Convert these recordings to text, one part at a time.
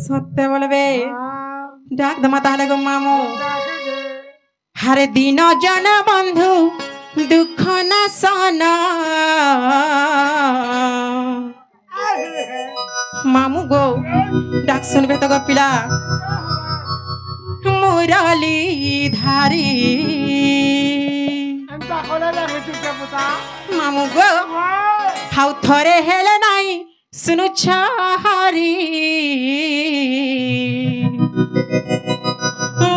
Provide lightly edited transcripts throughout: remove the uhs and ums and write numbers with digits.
সত্যি বলবে ডাক দমা তাহলে গো মামু হারে দিন জন বন্ধু দুঃখ না সনা মামু গো ডাক শুনবে তো গো পিলা মুরলি ধারি মামু গো হাউ থরে হেলে নাই শুনু ছাহারি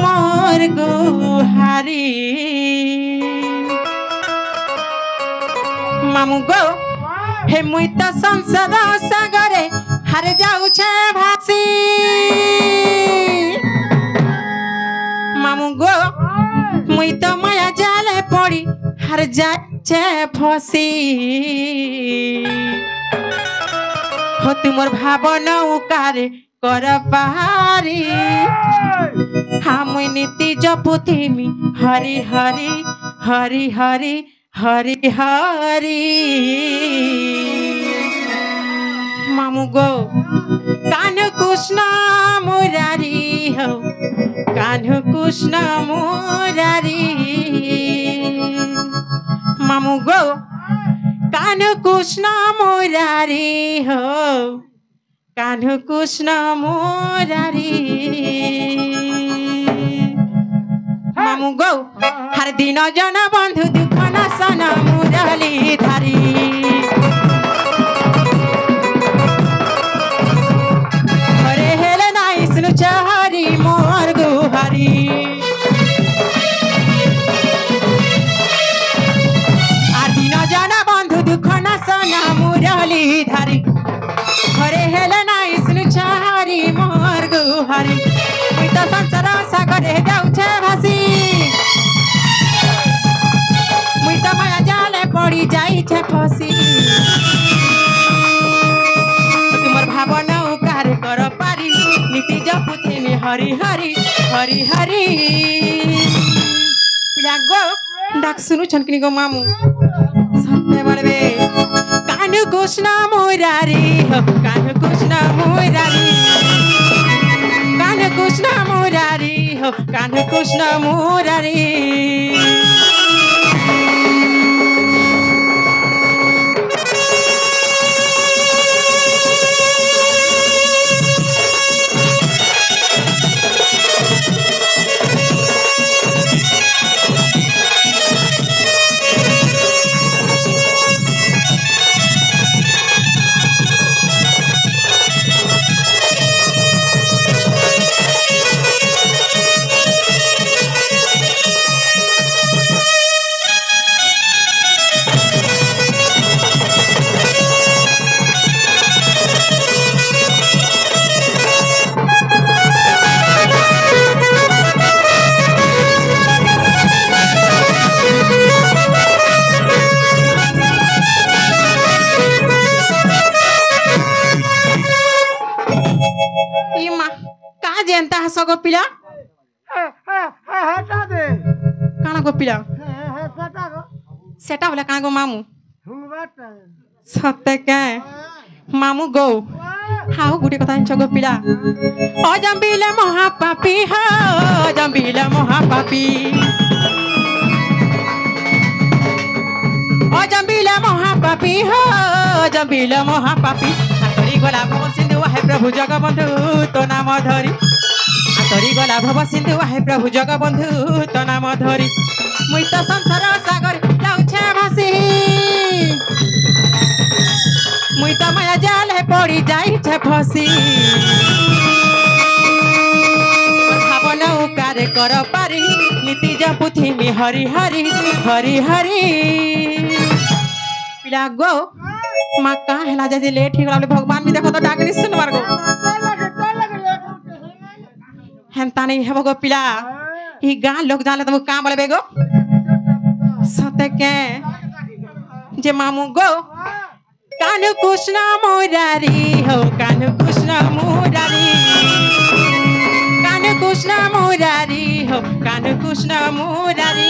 মোর গুহারি মামু গো হে মুই তো সংসদ সাগরে হারে যাউছে ভাসি মামু গো মুই তো মায়া জালে পড়ি হার যাচ্ছে ফসি हो तुमर भावना उकारे कर पारी हम नीति जपुथिमी हरि हरि हरि हरि हरि हरि मामू गो कान कृष्ण मुरारी हो कान कृष्ण मुरारी मामू गो कान कृष्ण मुरारी हो कान कृष्ण मुरारी मामू गो हर दिन जन बंधु दुख न सन मुरली धारी हरे हेले नाई सुनु चहरी मोर गुहारी मुरली धारी हरे हेले नाई सुनु छहारी मोर गुहारी मुई तो संसार सागरे जाउछे भासी मुई तो माया जाले पड़ी जाइछे फसी तुमर भावना उकार कर पारी नीति जपुथिमी हरि हरि हरि हरि पिला गो डाक सुनु छनकिनी गो मामू सत्य बड़बे कान कृष्ण मुरारी हो कान कृष्ण मुरारी कान कृष्ण मुरारी हो कान कृष्ण मुरारी गो पिला काना गो पिला सेटा बोला काना गो मामू सत्य क्या मामू गो हाउ गुटे कथा गो पिला अजम्बिले महापापी हो अजम्बिले महापापी अजम्बिले महापापी हो अजम्बिले महापापी आतरी गला भव सिंधु है प्रभु जगबंधु तो नाम धरी आतरी गला भव सिंधु है प्रभु जगबंधु तो नाम धरी मुई तो संसार सागर जाउछे भासी मुई तो माया जाल है पड़ी जाइछे फसी भावना उकारे कर पारी नीति जपुथिमी हरि हरि हरि हरि पिला गो माँ कहाँ है जैसे लेट ही गला भगवान भी देखो तो डाकनी सुनवार गो हेंता नहीं है गो पिला ये गाँव लोग जाने तो वो कहाँ बोले बेगो सत्य के जे मामू गो कान्हू कृष्ण मुरारी हो कान्हू कृष्ण मुरारी कान्हू कृष्ण मुरारी हो कान्हू कृष्ण मुरारी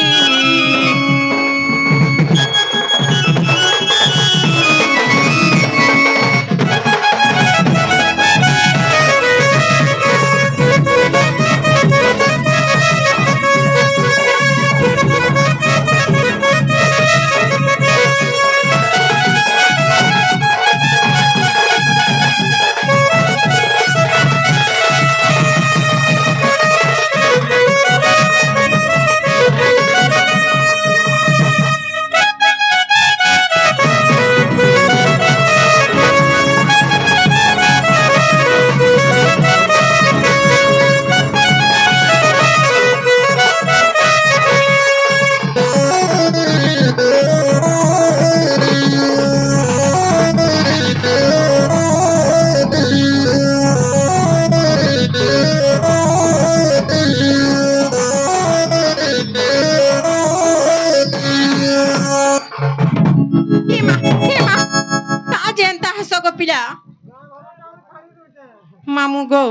मामू गो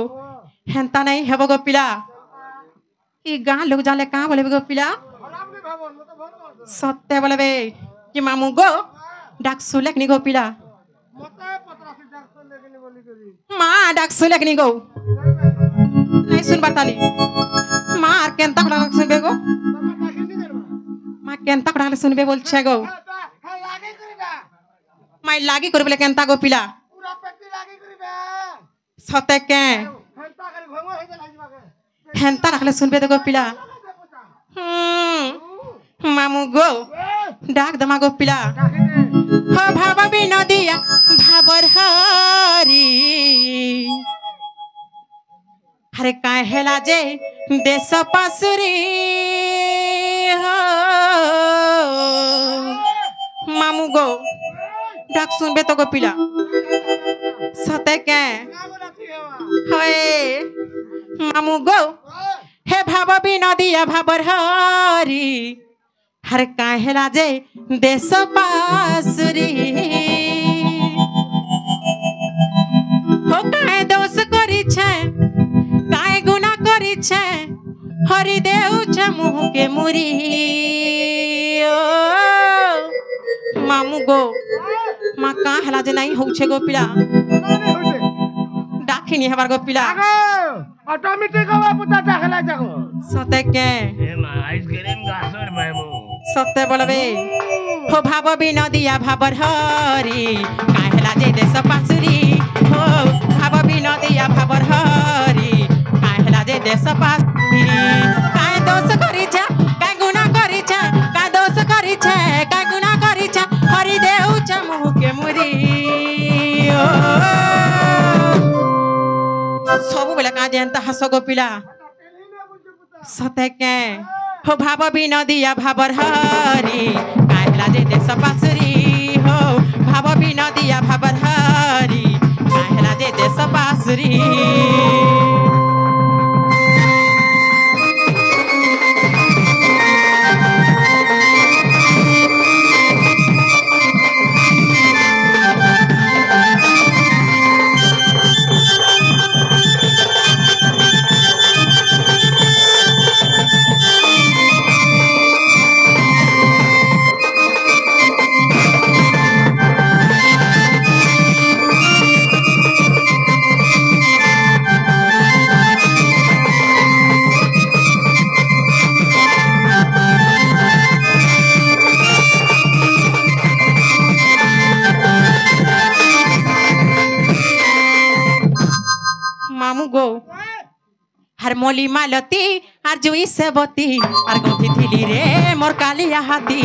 हेंता नहीं हेबो गो पिला ई गां लोग जाले कहां बोले गो पिला सत्य बोले बे कि मामू गो डाक सुलेक नी गो पिला मां डाक सुलेक नी गो नहीं सुन बताली मार केंता कड़ा सुनबे गो मां केंता कड़ा सुनबे बोलछे गो माई लागी कर बोले केंता गो पिला सते के हेंता रखले सुनबे गो पिला मामू गो डाक दमा गो पिला हो भाबा भी नदिया भाबर हरी हरे काय हेला जे देश पासुरी हो मामू गो डाक सुनबे तो गो पिला सते के होए मामू गो हे भाबा भी नदिया भाबर हरी हर काहेला जे देश पासुरी हो काय दोष करी छे काय गुना करी छे हरि देउ छे मुह के मुरी ओ मामू गो मा का हला जे नहीं होछे गो पिला डाकिनी हमार गो पिला ऑटोमेटिक हवा पुता दाखला जागो सते के ए मा आइसक्रीम गासर भाईमो सत्य बोलबे हो भाब भी नदिया भाबर हरी काहेला जे देश पासुरी हो भाब भी नदिया भाबर हरी काहेला जे देश पासुरी काय दोष करी छे काय गुना करी छे काय दोष करी छे काय गुना करी छे हरि देउ छे मुह के मुरी ओ सब बेला का जेंता हस गो पिला सते के हो भाब भी नदिया भाबर हरी काहेला जे देश पासुरी हो भाब भी नदिया भाबर हरी काहेला जे देश पासुरी मामू गो हर मोली मालती हर जुई से बती हर गोथी थिली रे मोर कालिया हाथी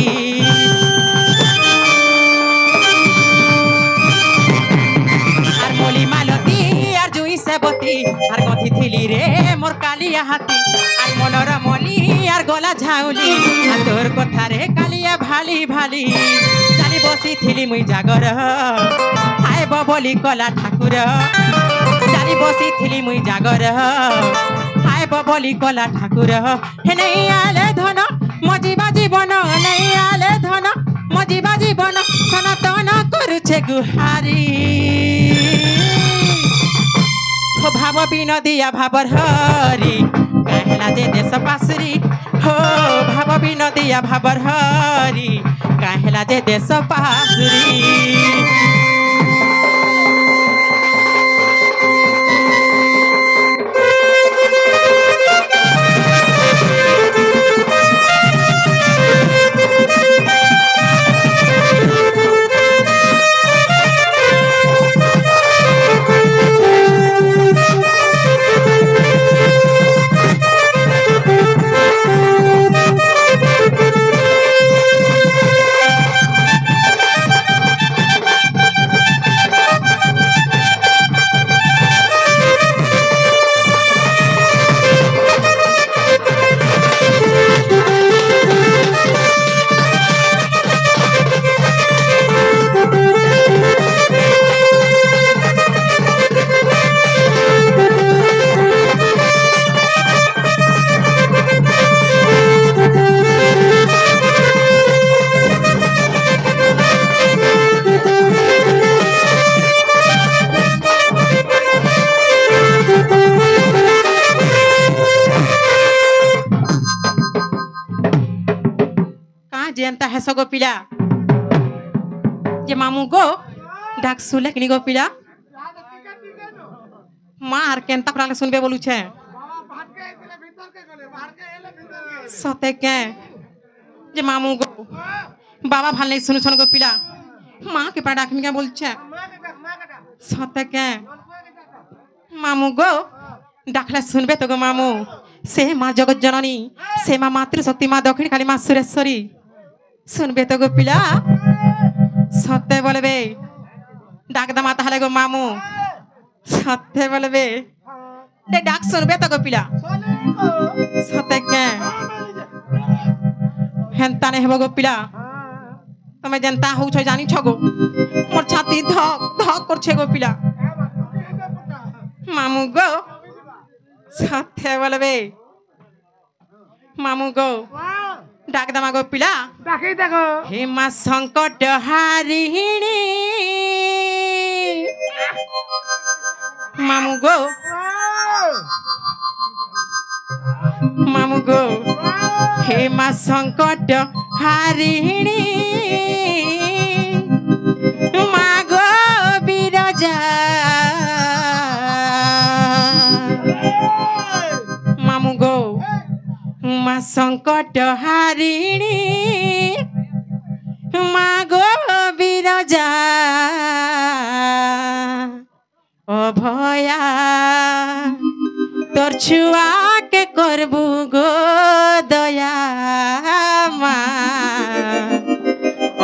हर मोली मालती हर जुई से बती हर गोथी थिली रे मोर कालिया हाथी हर मनोर मोली हर गोला झाउली हर तोर कथा रे कालिया भाली भाली चाली बसी थिली मुई जागर हाय बबली कला ठाकुर चाली बसी थिली मुई जागर हाय बबली कला ठाकुर हे नहीं आले धन मजीबा जीवन नहीं आले धन मजीबा जीवन सनातन करुछे गुहारी हो भाब भी नदिया भाबर हरी काहेला जे देश पासुरी हो भाब भी नदिया भाबर हरी काहेला जे देश पासुरी जेनता है सगो पिला जे मामू गो डाक सुले कि गो पिला मार केनता करा सुनबे बोलू छे सते के जे मामू गो बाबा ভাল नहीं सुनु सुन गो पिला माँ के पास डाकमी क्या बोल छे सते के मामू गो डाकला सुनबे तो गो मामू से माँ जगत जननी से माँ मातृशक्ति माँ दक्षिण काली माँ सुरेश्वरी सुनबे तो गो पिला सत्य बोलबे डाक दमा ताहले गो मामू सत्य बोलबे दे डाक सुनबे तो गो पिला सत्य के हेंता ने हेबो गो पिला तमे जनता हो छ जानी छगो मोर छाती धक धक कर छे गो पिला मामू गो सत्य बोलबे मामू गो डाक दमा गो पिला ডাকি দেখো हे माँ संकट हारिणी मामू गो हे माँ संकट हारिणी माँ गो बिरजा मामू गो माँ संकट हारिणी माँ गो बिरजा अभया तोर छुआ के करबू गो दया माँ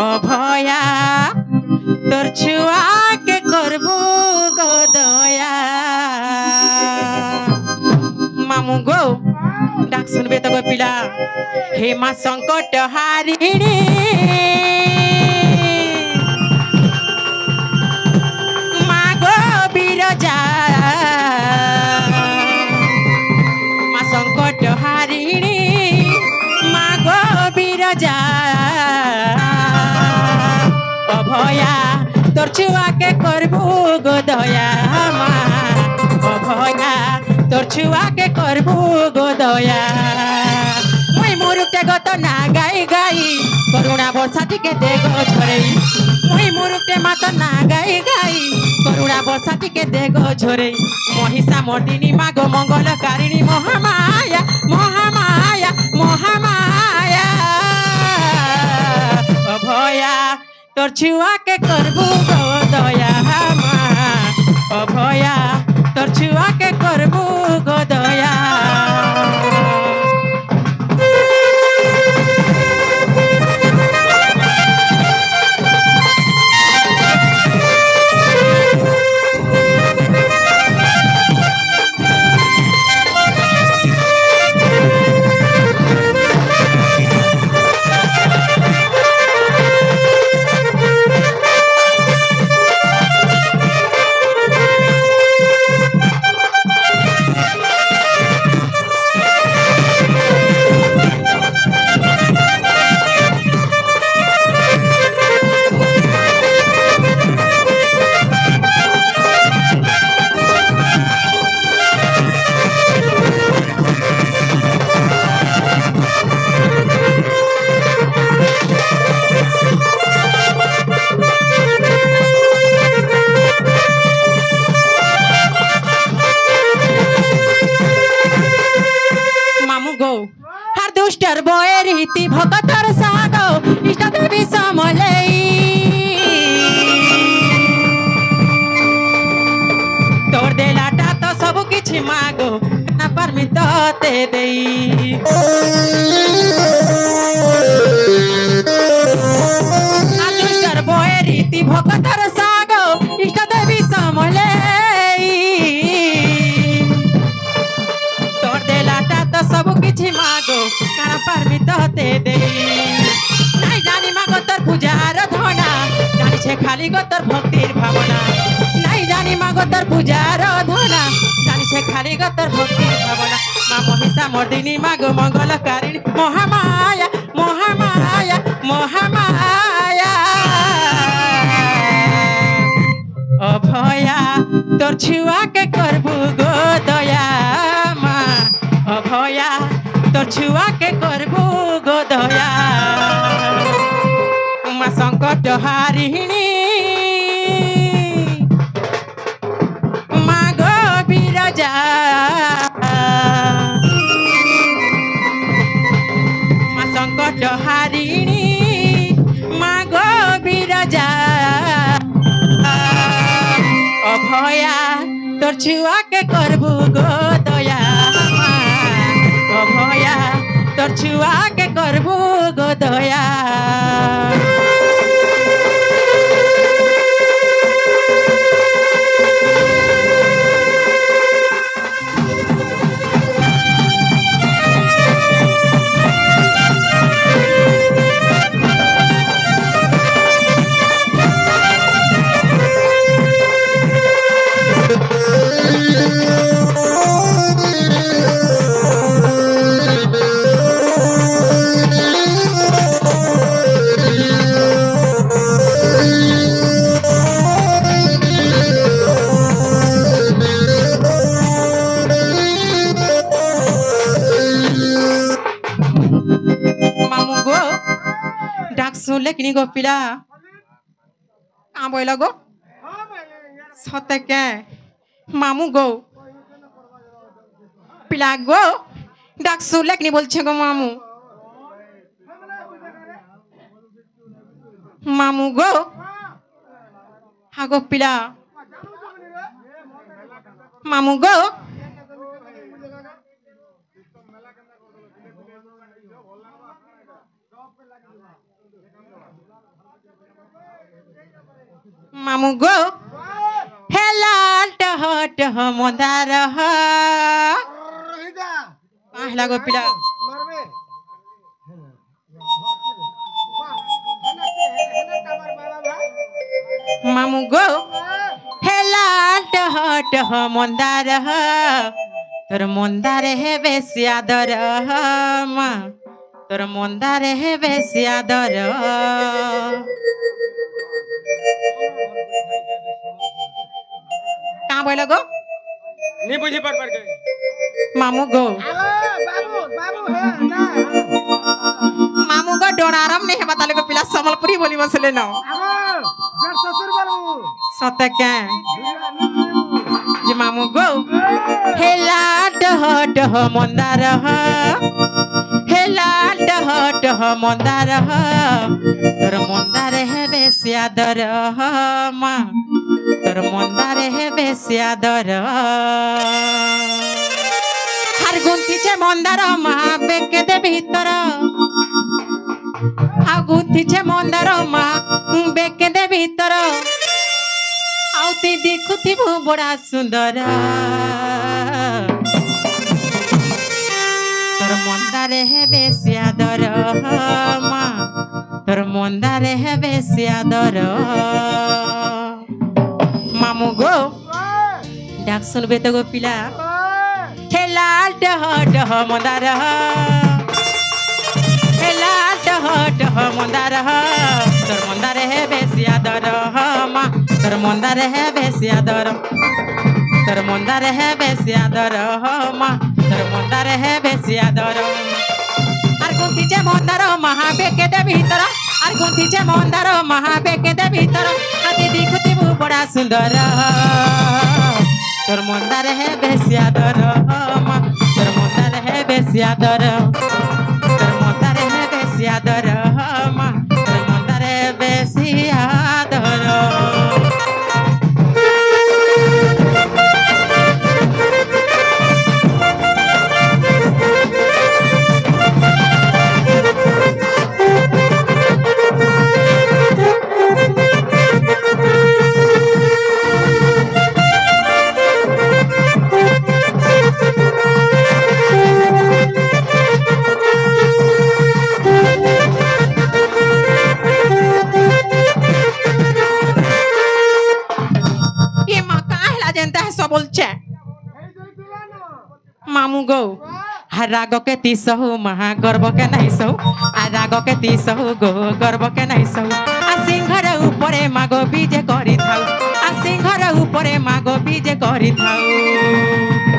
अभया तोर छुआ के करबू गो दया मामू गो डाक सुनबे तो गो पिला हे माँ संकट हारिणी माँ गो बिरजा माँ संकट हारिणी माँ गो बिरजा अभया तोर छुआ के करबू गो दया माँ अभया तोर छुआ के करबू गो दया मुई मुरुटे गो तो ना गाई गाई करुणा बर्षा टिके दे गो झरेई मुई मुरुटे मा तो ना गाई गाई करुणा बर्षा टिके दे गो झरेई महिषा मर्दिनी मा गो मंगलकारिणी महामाया महामाया महामाया अभया तोर छुआ के करबू गो दया माँ अभया तोर छुआ के करबू गो दया रीति भगतर सागो इष्ट देवी समलई तोर देलाटा तो सब किछि मागो ना परमित ते देई आदुष्टर बोए रीति भगतर सागो इष्ट देवी समलई तोर देलाटा तो सब किछि मागो काना परमित ते देई नहीं जानी मागो तोर पूजार धना जानी छे खाली गो तोर भक्तिर भावना नहीं जानी मागो तोर पूजार धना जानी छे खाली गो तोर भक्तिर भावना मां महिषा मर्दिनी मागो मंगलकारिणी महामाया महामाया महामाया अभया तोर छुआ के करबू गो दया मां अभया तोर छुआ के करबू गो दया संकट हारिणी माँ गो बिरजा माँ संकट हारिणी माँ गो बिरजा अभया तोर छुआ के करबू गो दया अभया तोर छुआ के करबू गो दया सुनले किनी गो पिला कहाँ बोला गो सते के मामू गो पिला गो डाक सुनले किनी बोलछे गो मामू मामू गो हाँ गो पिला मामू गो मामू गो हेला टहट मंदार हेला गो पिला मामू गो हेला टहट मंदार तोर मंदार है बेसी आदर माँ तोर मंदार है बेसी आदर कहाँ बोला गो नहीं बुझी पर के मामू गो बाबू बाबू है ना मामू गो डोरारम नहीं है बताले को पिला समलपुरी बोली मसले न जर ससुर बाबू सते के जी मामू गो हेला डह मंदार हेला डह मंदार तोर मंदार है बेसी आदर माँ तोर मंदार है बेसी आदर हर गुंथीचे मंदार माँ बेके दे भीतर आ गुंथीचे मंदार माँ बेके दे भीतर आउती देखुथिबु बड़ा सुंदर तोर मंदार है बेसी आदर माँ तोर मंदार है बेसी आदर मामू गो डाक सुनबे तो गो पिला हेला डह मंदार हेला डह मंदार तोर मंदार है बेसी आदर माँ तोर मंदार है बेसी आदर तोर मंदार है बेसी आदर माँ तोर मंदार है बेसी आदर आर गुंथीचे मंदार महाबेके दे भीतर आर गुंथीचे मंदार महाबेके दे भीतर आदि देखुथिबु बड़ा सुंदर तोर मंदार है बेसी आदर माँ तोर मंदार है बेसी आदर तोर मंदार है बेसी आदर माँ तोर मंदार है बेसी आदर मामू गो राग के तीसहु महा गर्व के नहीं सहु आ राग के तीसहु गो गर्व के नहीं सहु आ सिंहर ऊपरे मागो बीजे करी थाउ आ सिंहर ऊपरे मागो बीजे करी थाउ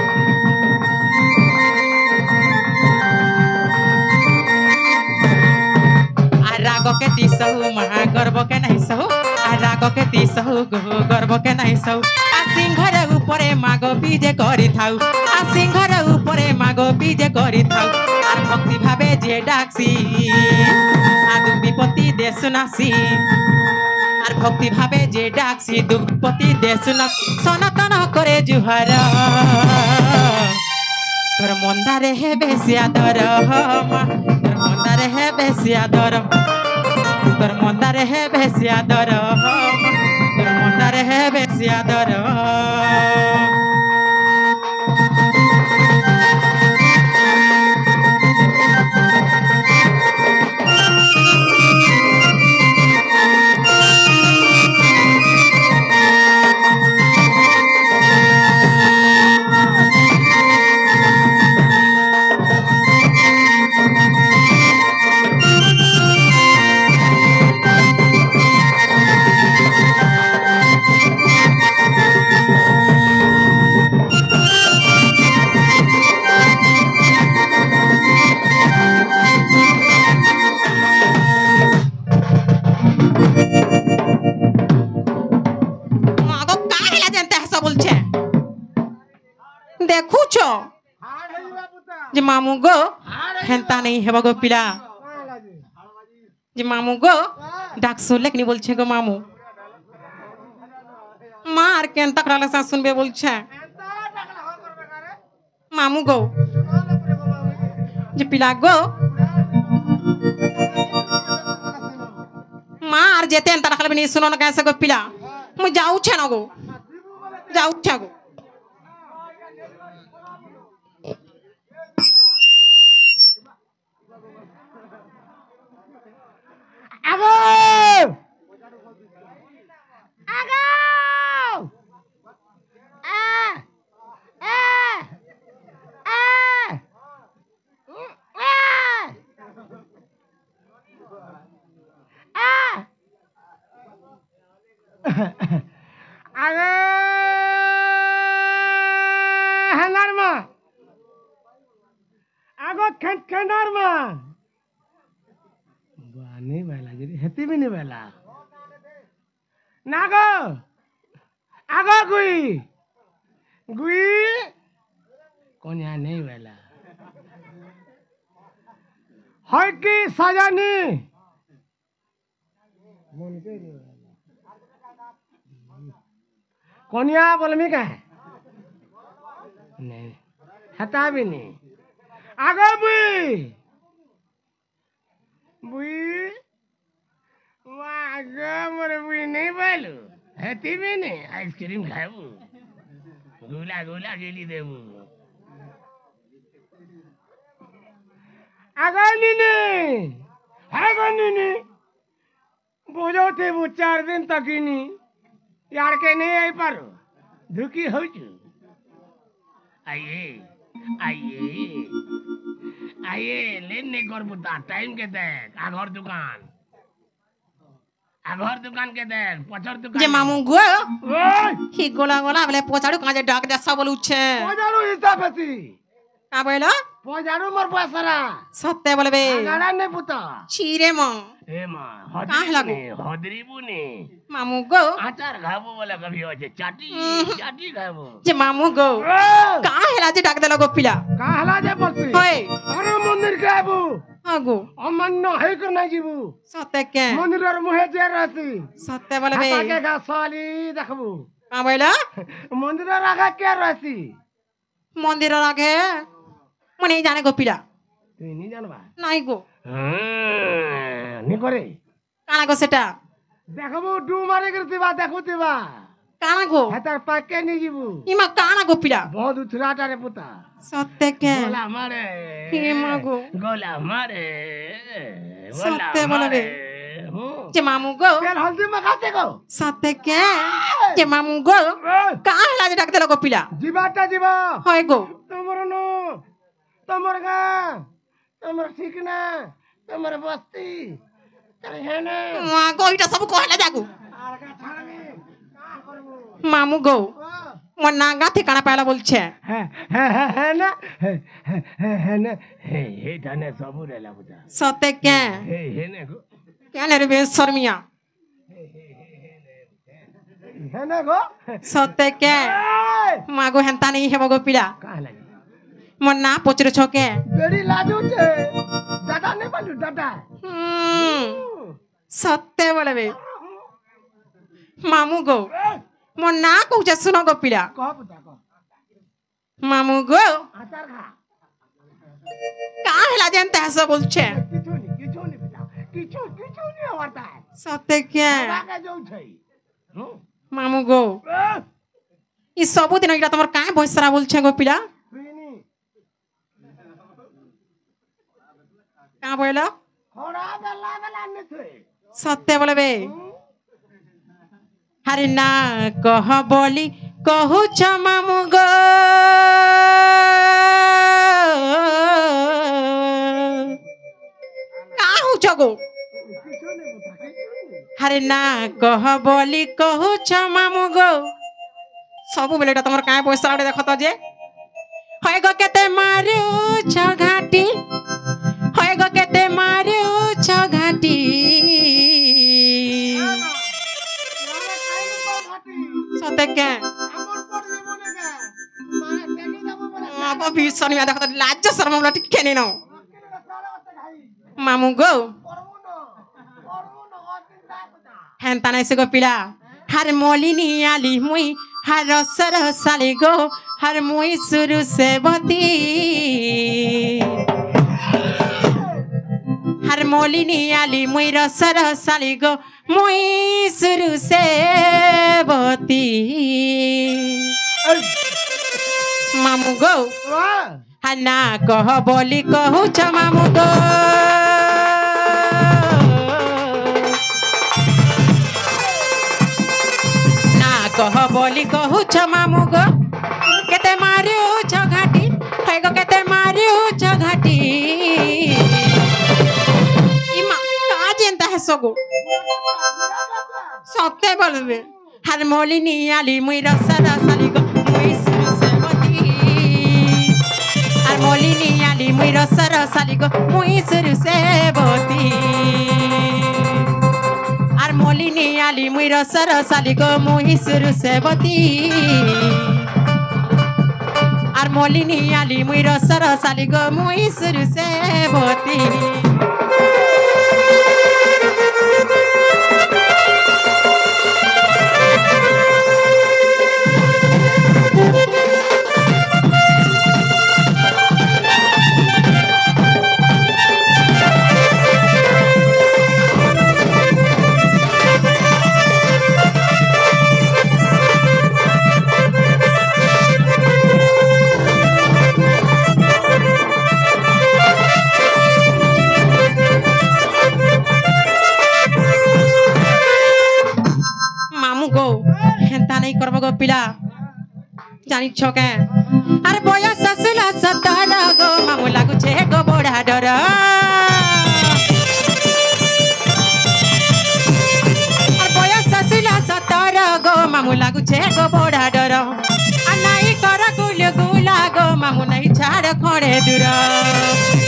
आ राग के तीसहु महा गर्व के नहीं नाक के तीसहु गर्भ के नहीं सौ आ सिंहर ऊपरे माग बीजे करी थाउ आ सिंहर ऊपरे माग बीजे करी थाउ आर भक्ति भावे जे डाक्सी आ दुर्विपत्ति देश नासी आर भक्ति भावे जे डाक्सी दुर्विपत्ति देश न सनातन करे जुहार তোর মন্দারে হে বেশি আদর মা তোর মন্দারে হে বেশি আদর তোর মন্দারে হে বেশি আদর তোর মন্দারে হে বেশি আদর দেখুছ যে মামু গো হেনতা নেই হেব গো পিলা যে মামু গো ডাক শুনলে কি বলছে গো মামু মা আর কেন তাকড়ালে সা শুনবে বলছে মামু গো যে পিলা গো মা আর যেতে তারা খালি নি শুনো না কেসে গো পিলা মু যাউছে না গো যাউছে গো আগো আগো আগো হেনার মা আগো খেনার মা नहीं बेला जी हेती भी नहीं बेला नागो आगो गुई गुई कौन यहाँ नहीं बेला है कि सजानी कौन यहाँ बोल मी क्या नहीं हता भी नहीं आगो बुई बुई मोरे बुई नहीं बोलू हेती भी नहीं आइसक्रीम खाबू गोला गोला गेली देबू आगो नीनी है नीनी बोझो थे वो 4 दिन तक ही नहीं यार के नहीं आई पारो धुकी हो चु आइए आइए आइए लेने कर बुता टाइम के देख आघर दुकान के देख पछर दुकान जे मामू गो ही गोला गोला बले पोचाड़ू काजे डाक दसा बोलुछे पोजाड़ू हिसाबती का बोलो पोजाड़ू मोर पैसरा सत्य बोलबे गाड़ा ने पुता चीरे म ए मां हदरी बुने मामू गो आचार खाबो बोले कभी होचे चाटी चाटी खाबो जे मामू गो का हेला जे डाक देलो गो पिला का हला जे बोलती होय अरे मंदिर के आबू आगो अमान्य है कर ना जीबू सत्य के मंदिर र मुहे जे रहती सत्य बोलबे हाता के गासाली देखबू का बोलो मंदिर र आगा के रहती मंदिर आगे मने जाने गो पिला তুই নি জানবা নাই গো নি করে কানা গো সেটা দেখবো ডু মারে করতিবা দেখুতিবা কানা গো হাতার পাকে নি জিবু ইমা কানা গো পিলা বহুত উথরাটারে পুতা সত্যে কে গোলা মারে ইমা গো গোলা মারে সত্যে বলবে যে মামু গো তেল হলদি মাখাতে গো সত্যে কে যে মামু গো কা হেলা যে ডাকতে লাগো পিলা জিবাটা জিবা হয় গো তোমার নো তোমার গা তোমার ঠিক না তোমার বস্তি তারে হেনে মা গো এটা সব কইলা যাগু আর গা ছাড়বি কা করবো মামু গো মোর নাগা ঠিকানা পাইলা বলছে হ্যাঁ হ্যাঁ হ্যাঁ না হ্যাঁ না হে ধানে সবু রেলা বুঝা সত্যে কে হে নে গো কেন রে বেশর্মিয়া হেনে গো সতে কে মাগো হেন্তা নেই হেব গো পিলা কাহ লাগি মোর না পচরে ছকে বেড়ি লাজুছে দাদা নে বালু দাদা সতে বলবে মামু গো মোর না কৌছে শুনো গো পিলা কহ পুতা কহ মামু গো আচার খা কা হেলা যেনতে হাস বলছে কিছু নি পুতা কিছু নি হওয়াটা সতে কে বাকে যাউছে মামু গো ই ସବୁଦିନ ଏଇଟା ତମର କାଁ ବୈସରା ବୋଲଛେ ଗো ପିଲା তুইনি କାଁ ବୋଇଲ ଖରା ବେଲା ବେଲା ନେছে ସତେ ବୋଲବେ ହାରି ନା କହ ବୋଲି କହୁଛ ମାମୁ ଗো କାଁ ହଉଛ ଗো কিছু নি পুতা কিছু নি ହାରି ନା କହ ବୋଲି କହୁଛ ମାମୁ ଗো ସବୁବେଳେ ଏଇଟା ତମର କାଁ ବୈସରା ଗୋଟେ ଦେଖ ତ ଯେ হয় গো কেতে মারুছ ঘাটি হয় গো কেতে মারুছ ঘাটি সতে কে মাগো ভীষণ মিয়া দেখো তো লাজ্জ শরম বলা ঠিক খেনে নাও মামু গো হেনতা নাই সে গো পিলা হার মলিনী আলি মুই হার রসর সালি গো হার মুই সুরু সেবতী হার মলিনী আলি মুই রসর সালি গো মুই সুরু সেবতী মামু গো হার না কহ বলি কহুছ মামু গো না কহ বলি কহুছ মামু গো কেতে মারুছ ঘাটি হয় গো কেতে মারুছ ঘাটি ইমা কাজ এন্তা হেস গো সতে বলবে হার মলিনী আলি মুই রসা রসালি গো মুই সুরু সেবতী আর মলিনী আলি মুই রসা রসালি গো মুই সুরু সেবতী আর মলিনী আলি মুই রসা রসালি গো মুই সুরু সেবতী আর মলিনী আলি মুই রসা রসালি গো মুই সুরু সেবতী মামু গো হেন্তা নাই করব গো পিলা জানিছ কে আরে বয়স আসিলা সতার গো মামু লাগুছে গো বড়া ডর আর বয়স আসিলা সতার গো মামু লাগুছে গো বড়া ডর আর নাই কর গুল গুলা গো মামু নাই ছাড় খড়ে দূর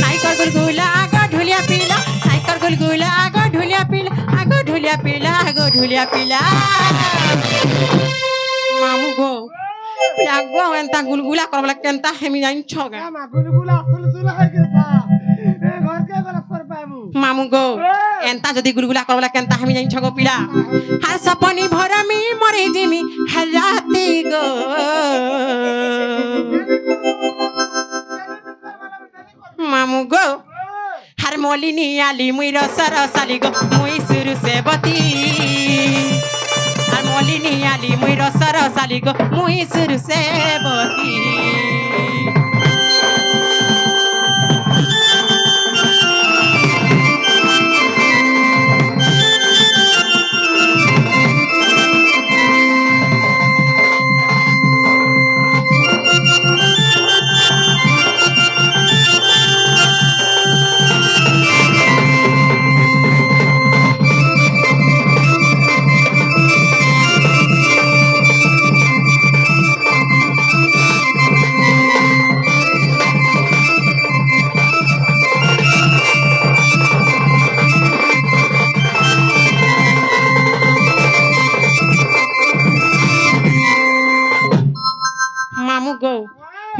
নাই কর গুল গুলা আগো ঢুলিয়া পিলা নাই কর গুল গুলা আগো ঢুলিয়া পিলা আগো ঢুলিয়া পিলা আগো ঢুলিয়া পিলা মামু গো পিলাগো এন্তা গুলগুলা করবলা কেনতা হেমি জানিছ গে মা গুলগুলা সুলসুল হয়ে গেছা এ ঘরকে গলা কর পাবু মামু গো এন্তা যদি গুলগুলা করবলা কেনতা হেমি জানিছ গো পিলা হার সপনি ভরমি মরে জিমি হেলাতি গো মামু গো হার মলিনী আলি মুই রসা রসালি গো মুই সুরু সেবতী আর মলিনী আলি মুই রসা রসালি গো মুই সুরু সেবতী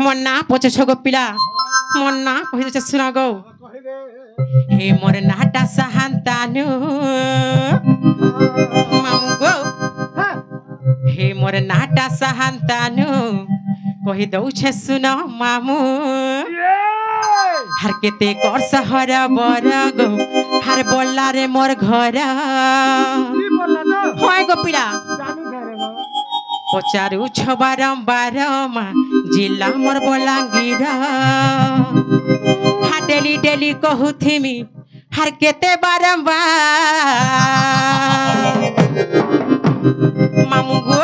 মোর না পচছ গো পিলা মোর না কহিছে শুনা গো হে মোর নাটা সাহান্তানু মামু গো হে মোর নাটা সাহান্তানু কহি দউছে শুন মামু হার কেতে কর সহর বর গো হার বল্লা রে মোর ঘর হয় গো পিলা পচারুছ বারম্বার মা জিলা মোর বলাঙ্গীর হা ডেলি ডেলি কহুথিমি হার কেতে বারম্বার মামু গো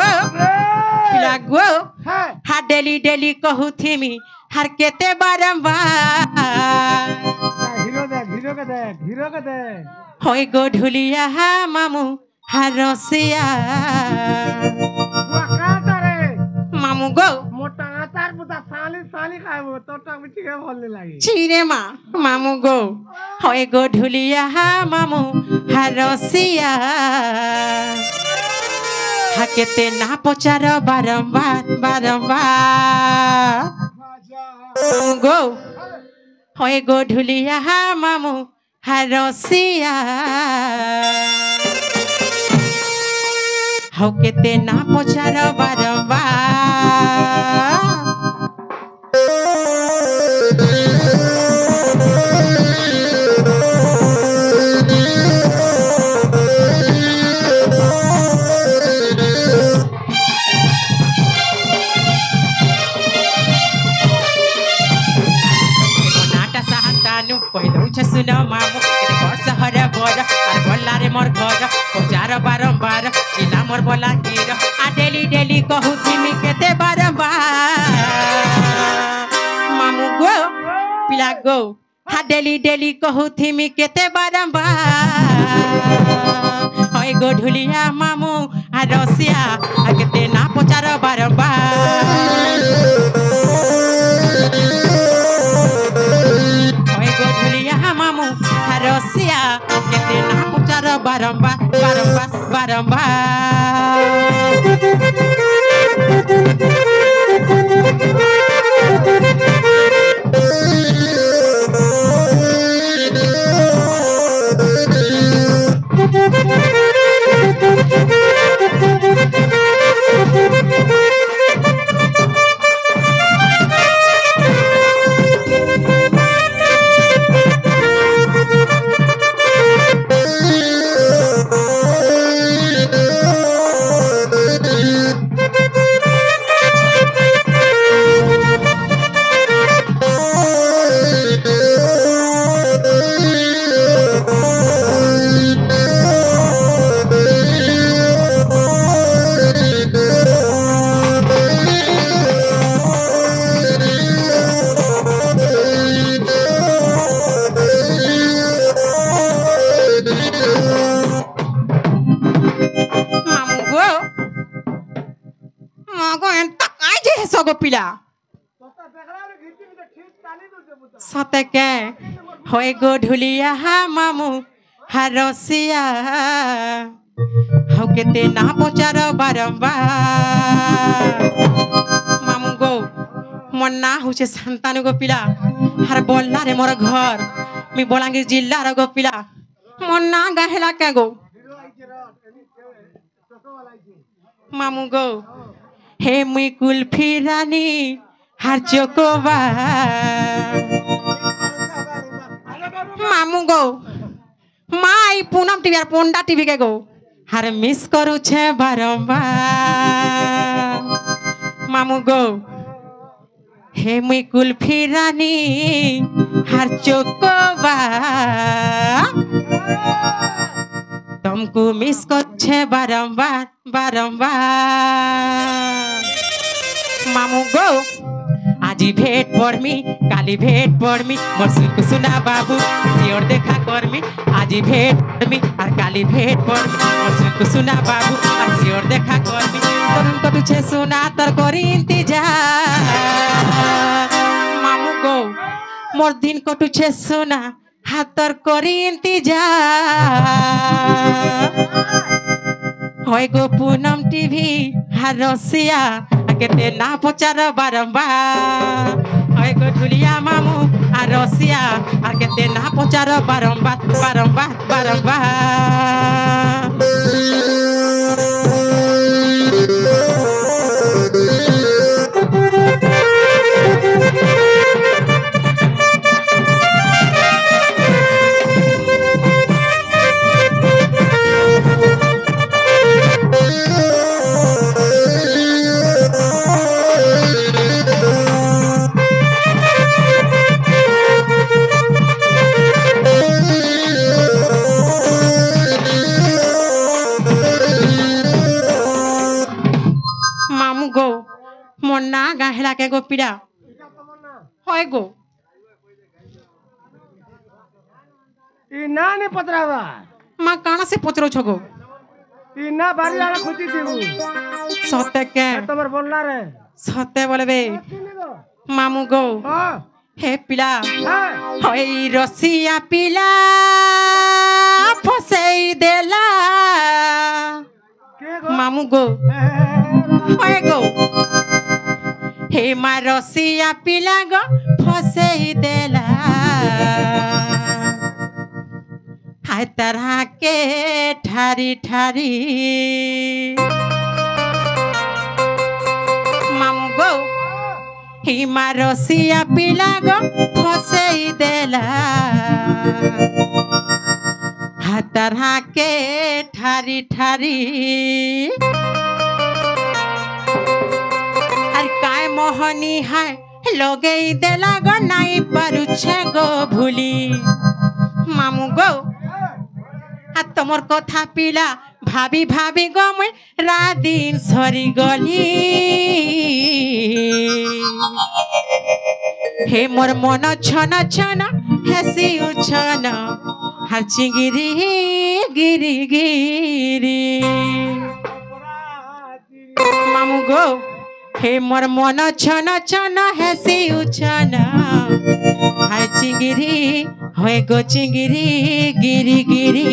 পিলা গো হা ডেলি ডেলি কহুথিমি হার কেতে বারম্বার হয় গো ঢুলিয়া হা মামু হার রসিয়া মামু গো চিরে মা মামু গো হয় গো ঢুলিয়া হা মামু হার রসিয়া হাকেতে না পচার বারম্বার বারম্বার মামু গো হয় গো ঢুলিয়া হা মামু হার রসিয়া হাকেতে না পচার বারম্বার सुन मामू सहर बर और बल्ला रे मोर घर पचार बारंबार जिला मोर बोला गिर आ डेली डेली कहू थिमी केते बारंबार मामू गो पिला गो हा डेली डेली कहू थिमी केते बारंबार होय गो ढुलिया मामू आ रसिया आ केते ना पचार बारंबार मामू रसिया केते ना पचार बारंबार बारंबार बारंबार पिला सते के होय गो ढुलिया हा मामू हा रसिया हाउ केते ना पचार बारंबार मामू गो मोर ना होचे संतान गो पिला हार बोलला रे मोर घर मी बलांगीर जिल्ला रे गो पिला मोर ना गाहेला के गो मामू गो हे मुई कुल्फी रानी हार चोकोबा मामू गो माई पूनम टीवी और पोंडा टीवी के गो हार मिस करू छे बारंबार मामू गो हे मुई कुल्फी रानी हार चोकोबा तुमको मिस कर छे बारंबार बारंबार मामू गो আজি भेट पड़मी काली भेट पड़मी मोर सुनको सुना बाबू सियोर देखा करमी আজি भेट पड़मी और काली भेट पड़मी मोर सुनको सुना बाबू और सियोर देखा करमी तरुण को तुझे सुना तर करी इंतजार मामू गो मोर दिन को तुझे सुना हातर करी इंतजार होय गो पूनम टीवी हार रसिया केते ना पचार बारंबार भूलिया मामू आ रसिया आ केते ना पचार बारंबार बारंबार बारंबार मामू गो मोन्ना गाहेला के गो पीड़ा होय गो ई ना ने पतरावा माँ काना से पचरो छगो ई ना बारी आला खुची दिबु सत्य के तमर बोलना रे सत्य बोलबे मामू गो हां हे पिला हां होय रसिया पिला फसई देला के गो मामू गो होय गो हे मा रसिया पिला गो फसई देला हाय तरह के ठारी ठारी मामू गो हिमा रसिया पिला गो फसई देला हाय तरह के ठारी ठारी अरे काय मोहनी है लोगे देला गो नाई पारुछे गो भूली मामू गो आ तमर कथा पिला भाभी भाभी गो मैं रात दिन सरी गली हे मोर मन छन छन हेसी उछन हर चिंगिरी गिरी गिरी मामू गो हे मोर मन छन छन हेसी उछन हाय चिंगिरी होय गो चिंगिरी गिरी गिरी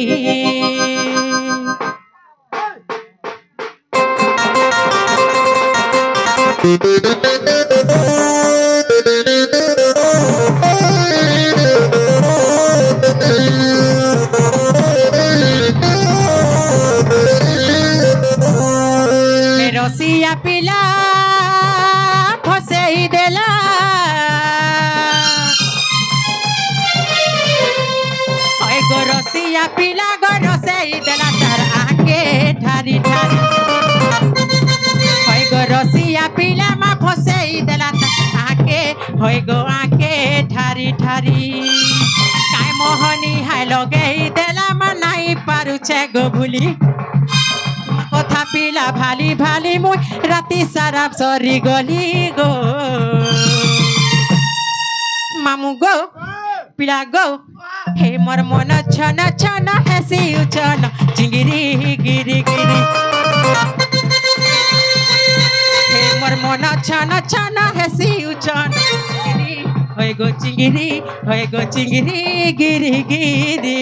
रसिया पिला फसई देला ओए गो रसिया पिला गो रसई देला तार आके ठारी ठारी ओए गो रसिया पिला मा फसई देला तार आके होय गो आके ठारी ठारी काय मोहनी हाय लगे देला मा नाई पारुछे गो भूली कथा पिला भाली भाली मुई राती सारा सरी गली गो मामू गो पिला गो हे मोर मन छन छन हेसी उछन चिंगिरी गिरी गिरी हे मोर मन छन छन हेसी उछन चिंगिरी होय गो चिंगिरी गिरी गिरी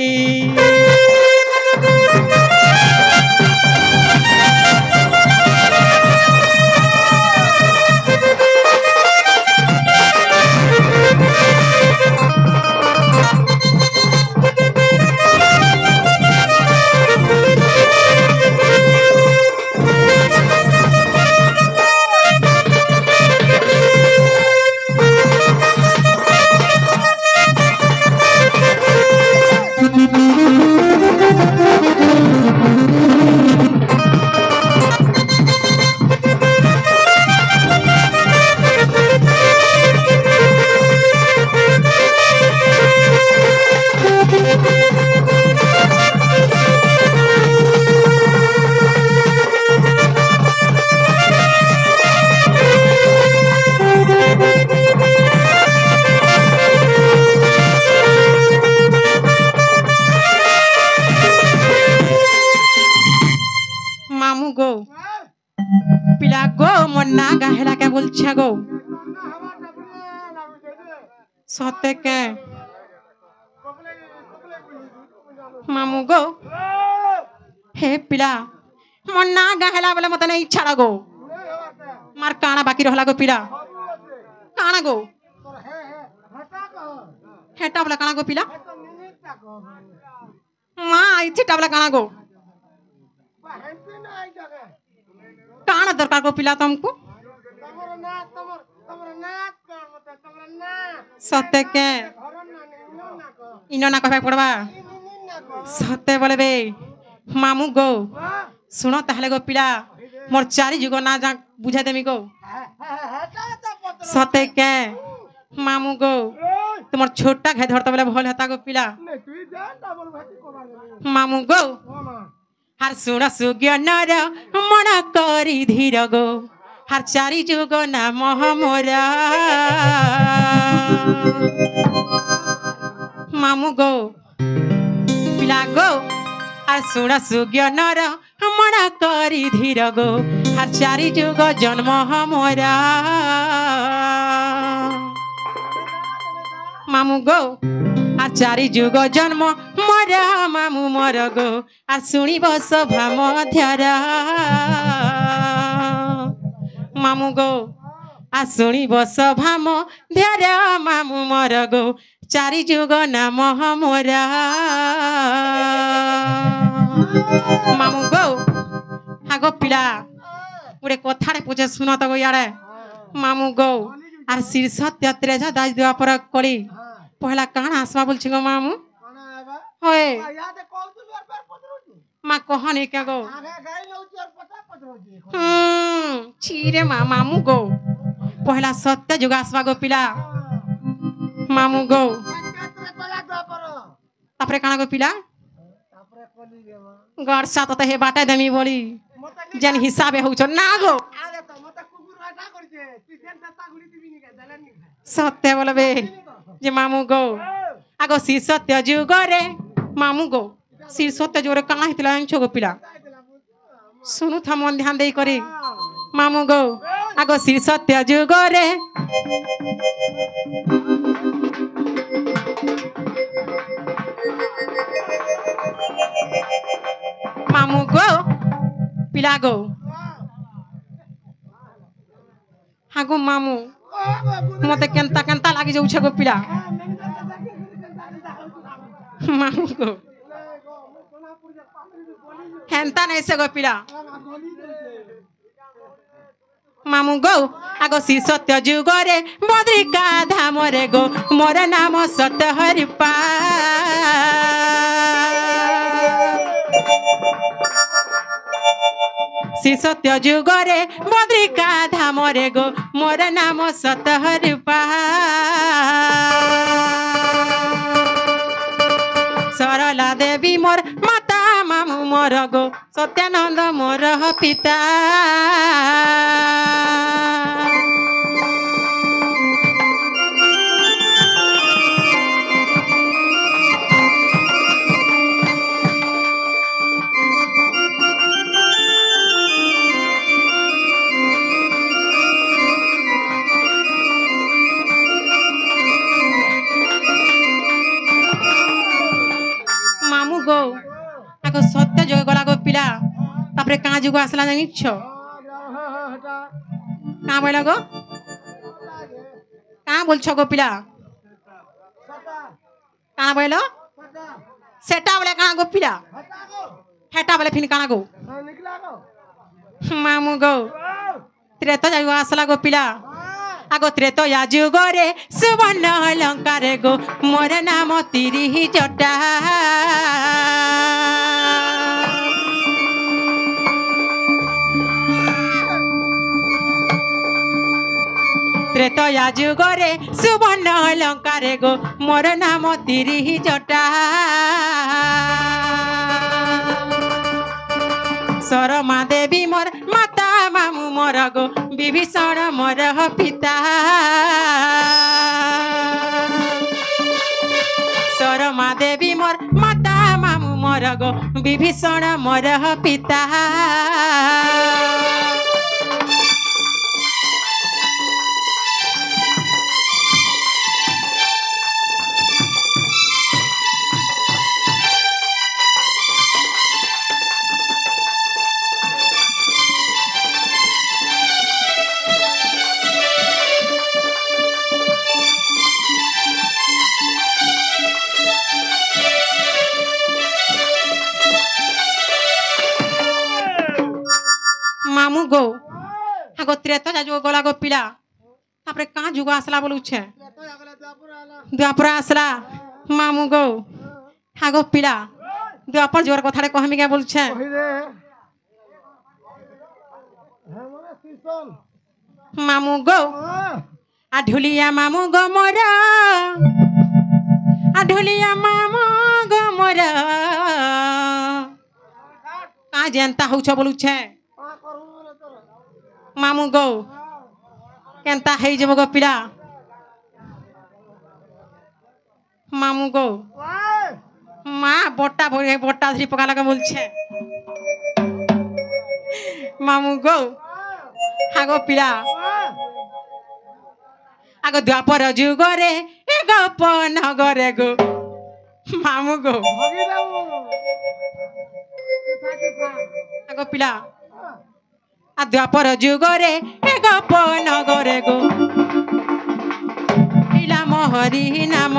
मामू गो पिला गो मन्ना गाहेला के बोलछा गो सत्य के मामू गो हे पिला मन्ना गाहेला बोले मत नहीं छाड़ा गो मार काना बाकी रहला गो पिला काना गो হেটা বলে কানা গো পিলা তো নিনিটা কো মা ইচ্ছেটা বলে কানা গো হেনতে না আই জায়গা কানা দরকার গো পিলা তুমকু তোমার না তোমার না তোমার না সত্যে কে ঘর না নিনো না কো ইনো না কবে পড়বা নিনি না কো সত্যে বলে বে মামু গো বাহ শুনো তাহলে গো পিলা মোর চারি যুগ না যা বুঝাই দেমি গো হেটা তো পত্র সত্যে কে মামু গো এই তোমার ছোটটা ঘাই ধরতে বলে ভল হেতা গো পিলা নে তুই যা ডাবল ভাতি কোবার মামু গো মামা হার শুণ সুজ্ঞানর মন করি ধীর গো হার চারি যুগ নাম মোরা মামু গো পিলা গো আর শুণ সুজ্ঞানর মন করি ধীর গো হার চারি যুগ জন্ম মোরা মামু গো আর চারি যুগ জন্ম মরা মামু মর গো আর শুনিব সভা মধ্যর মামু গো আর শুনিব সভা মধ্যর মামু মর গো চারি যুগ নাম মোরা মামু গো হাগো পিলা গোটে কথারে পুছে শুন তো গো ইয়ারে মামু গো আর শীর্ষ তেত্রেজা দাস দেওয়া পর কলি পহলা কাଣା আসবা বলছি গো মামু কোনা আইবা হয় ইয়াতে কল তুই আর পত্রছি মা কহনি কে গো আগে গাই লউছি আর পত্রছি ছিরে মা মামু গো পহলা সত্য যুগ আসবা গো পিলা মামু গো কাতরে কলা দপর তারপরে কাଣା গো পিলা তারপরে কলি রে মা গড় সাথ হে বাটাই দেমি বলি মতে যেন হিসাবে হউছ না গো আরে তো মতে কুকুর রাটা করছে তুই সেন তা গুলি দিবি নি কে জানেন নি সত্য বলবে যে মামু গো আগো শ্রী সত্য যুগরে মামু গো শ্রী সত্য যুগরে কাଣା হইতিলা জানিছ গো পিলা শুনু থা মন ধ্যান দেই করি মামু গো আগো শ্রী সত্য যুগরে মামু গো পিলা গো হাগো মামু মতে কেনতা কেনতা লাগি যাউছে গো পিলা মামু গো হেনতা নাই সে গো পিলা মামু গো আগো শ্রী সত্য যুগরে বদ্রিকা ধামরে গো মোর নাম সত্য হরিপা শ্রী সত্য যুগরে বদ্রিকা ধামরে গো মোর নাম সত্য হরিপা সরলা দেবী মোর মাতা মামু মোর গো সত্যানন্দ মোর পিতা মামু গো আগো সত্য যুগ গলা গো পিলা তারপরে কাঁ যুগ আসলা জানিছ হটা কাঁ বইল গো কাঁ বলছ গো পিলা সটা কাঁ বইল সটা সেটা বলে কাঁ গো পিলা হটা গো হেটা বলে ফিন কানা গো নিকলা গো মামু গো ত্রেতা যুগ আসলা গো পিলা আগো ত্রেতয়া যুগরে সুবর্ণ অলঙ্কারে গো মোর নাম তিরি জটা ত্রেতয়া যুগরে সুবর্ণ অলঙ্কারে গো মোর নাম তিরি জটা শরমা দেবী মোর মাতা মামু মোর গো বিভীষণ মোর পিতা শরমা দেবী মোর মাতা মামু মোর গো বিভীষণ মোর পিতা গো আগো ত্রেতা যা যুগ গলা গো পিলা তারপরে কাঁ যুগ আসলা বলুছে দ্বাপর আসলা মামু গো আগো পিলা দ্বাপর যুগের কথাটা কহমি কে বলছে মামু গো আঢুলিয়া মামু গো মোরা আঢুলিয়া মামু গো মোরা কা যেনতা হউছ বলুছে মামু গো কেনতা হেই যাব গো পিলা মামু গো মা বট্টা ভরে বট্টা ধরি পকা লাগা বলছে মামু গো আগো পিলা আগো দ্বাপর যুগরে এ গপ নগরে গো মামু গো আগো পিলা আ দ্বাপর যুগরে এ গপ নগরে গো পিলা মহরি নাম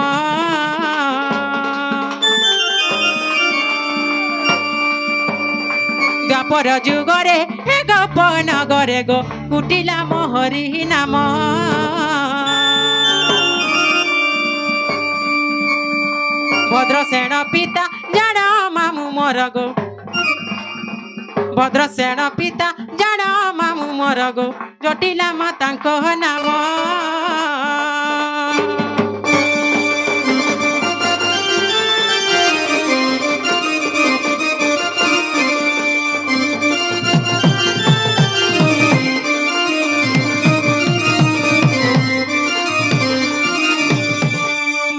দ্বাপর যুগরে এ গপ নগরে গো কুটিলা মহরি নাম ভদ্রসেন পিতা জাণ মামু মোর গো ভদ্রসেন পিতা জাণ মামু মোর গো জটিলা মাতাঙ্ক নাম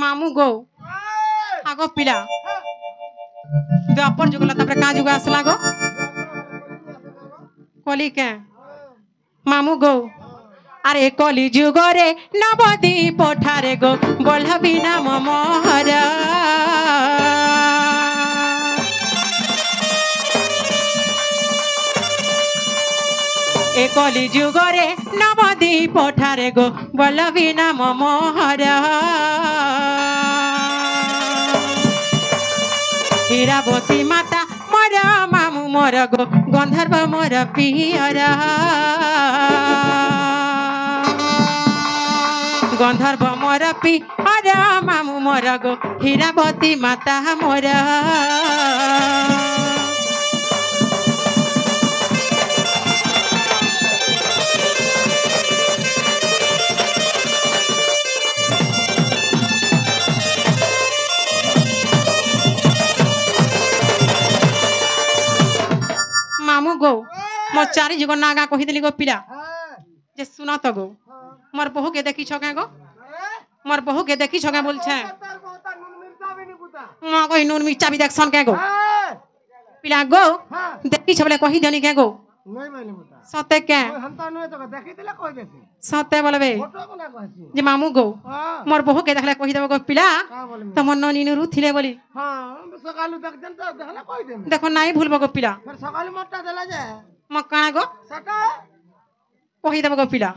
মামু গো আগো পিলা দ্বাপর যুগলা তারপরে কা যুগ আসলা গো কলি কে মামু গো আরে কলি যুগরে নবদ্বীপ ঠারে গো বল্লভী নাম মোহর এ কলি যুগরে নবদ্বীপ ঠারে গো বল্লভী নাম মোহর হীরাবতী মাতা মোর মামু মোর গো গন্ধর্ব মোর পিয়র গন্ধর্ব মোর পিয়র মামু মোর গো হীরাবতী মাতা মোর মামু গো মোর চারি যুগ নাগা কহিদেলি গো পিলা যে শুন তো গো মোর বহু কে দেখিছ কে গো মোর বহু কে দেখিছ কে বলছে মা কই নুন মির্চা বি দেখছন কে গো পিলা গো দেখিছ বলে কহি দেনি কে গো সতে কে সতে বলবে যে মামু গো মোর বহু কে দেখলে কহি দেব গো পিলা তোমার ননি নুরু থিলে বলি দেখো নাই ভুলব গো পিলা ম কাଣା গো কহি দেব গো পিলা